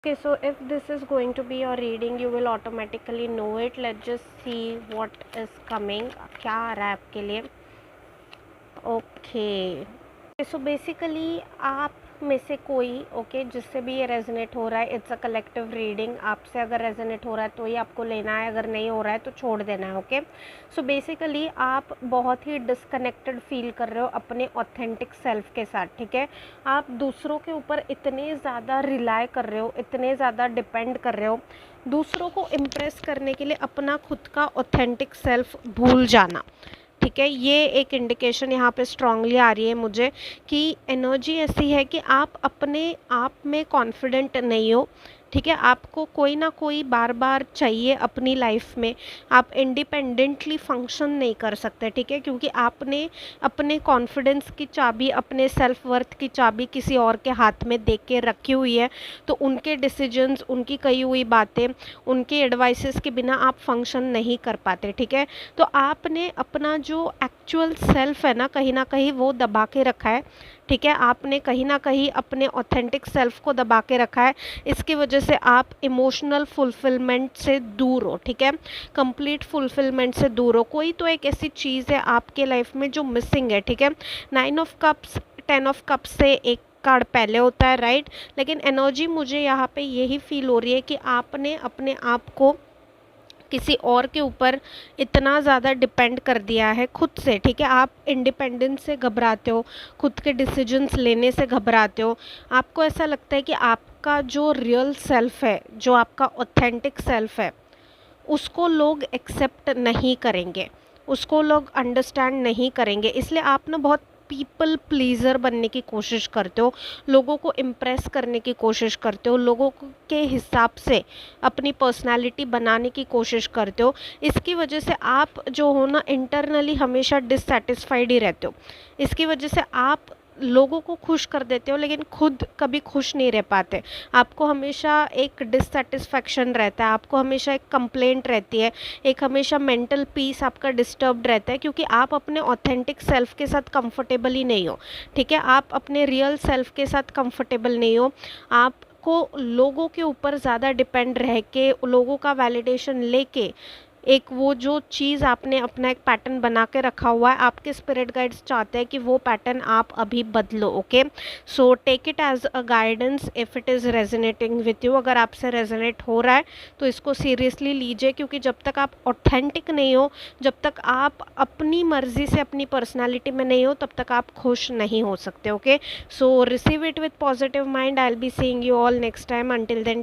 Okay, so if this is going to be your reading, you will automatically know it. Let's just see what is coming. क्या आ रहा है आपके लिए? Okay. So basically आप में से कोई जिससे भी ये रेजोनेट हो रहा है, इट्स अ कलेक्टिव रीडिंग. आपसे अगर रेजोनेट हो रहा है तो ही आपको लेना है, अगर नहीं हो रहा है तो छोड़ देना है. ओके, सो बेसिकली आप बहुत ही डिस्कनेक्टेड फील कर रहे हो अपने ऑथेंटिक सेल्फ के साथ. ठीक है, आप दूसरों के ऊपर इतने ज़्यादा रिलाई कर रहे हो, इतने ज़्यादा डिपेंड कर रहे हो, दूसरों को इम्प्रेस करने के लिए अपना खुद का ऑथेंटिक सेल्फ भूल जाना. ठीक है, ये एक इंडिकेशन यहाँ पे स्ट्रांगली आ रही है मुझे कि एनर्जी ऐसी है कि आप अपने आप में कॉन्फिडेंट नहीं हो. ठीक है, आपको कोई ना कोई बार बार चाहिए अपनी लाइफ में. आप इंडिपेंडेंटली फंक्शन नहीं कर सकते. ठीक है, क्योंकि आपने अपने कॉन्फिडेंस की चाबी, अपने सेल्फ वर्थ की चाबी किसी और के हाथ में दे के रखी हुई है. तो उनके डिसीजंस, उनकी कही हुई बातें, उनके एडवाइसेस के बिना आप फंक्शन नहीं कर पाते. ठीक है, तो आपने अपना जो एक्चुअल सेल्फ है ना कहीं वो दबा के रखा है. ठीक है, आपने कहीं ना कहीं अपने ऑथेंटिक सेल्फ को दबा के रखा है. इसकी वजह से आप इमोशनल फुलफिलमेंट से दूर हो. ठीक है, कंप्लीट फुलफिलमेंट से दूर हो. कोई तो एक ऐसी चीज़ है आपके लाइफ में जो मिसिंग है. ठीक है, 9 ऑफ कप्स, 10 ऑफ कप्स से एक कार्ड पहले होता है, राइट. लेकिन एनर्जी मुझे यहाँ पे यही फील हो रही है कि आपने अपने आप को किसी और के ऊपर इतना ज़्यादा डिपेंड कर दिया है खुद से. ठीक है, आप इंडिपेंडेंस से घबराते हो, खुद के डिसीजंस लेने से घबराते हो. आपको ऐसा लगता है कि आपका जो रियल सेल्फ है, जो आपका ऑथेंटिक सेल्फ है, उसको लोग एक्सेप्ट नहीं करेंगे, उसको लोग अंडरस्टैंड नहीं करेंगे. इसलिए आप ना बहुत पीपल प्लीज़र बनने की कोशिश करते हो, लोगों को इम्प्रेस करने की कोशिश करते हो, लोगों के हिसाब से अपनी पर्सनालिटी बनाने की कोशिश करते हो. इसकी वजह से आप जो हो ना, इंटरनली हमेशा डिससेटिस्फाइड ही रहते हो. इसकी वजह से आप लोगों को खुश कर देते हो लेकिन खुद कभी खुश नहीं रह पाते. आपको हमेशा एक डिससेटिस्फैक्शन रहता है, आपको हमेशा एक कंप्लेंट रहती है, एक हमेशा मेंटल पीस आपका डिस्टर्ब्ड रहता है, क्योंकि आप अपने ऑथेंटिक सेल्फ के साथ कंफर्टेबल ही नहीं हो. ठीक है, आप अपने रियल सेल्फ के साथ कंफर्टेबल नहीं हो. आपको लोगों के ऊपर ज़्यादा डिपेंड रह के, लोगों का वैलिडेशन लेके, एक वो जो चीज़ आपने अपना एक पैटर्न बना के रखा हुआ है, आपके स्पिरिट गाइड्स चाहते हैं कि वो पैटर्न आप अभी बदलो. Okay, so take it as a guidance if it is resonating with you. अगर आपसे रेजोनेट हो रहा है तो इसको सीरियसली लीजिए, क्योंकि जब तक आप ऑथेंटिक नहीं हो, जब तक आप अपनी मर्जी से अपनी पर्सनैलिटी में नहीं हो, तब तक आप खुश नहीं हो सकते. Okay, so receive it with positive mind. I will be seeing you all next time. Until then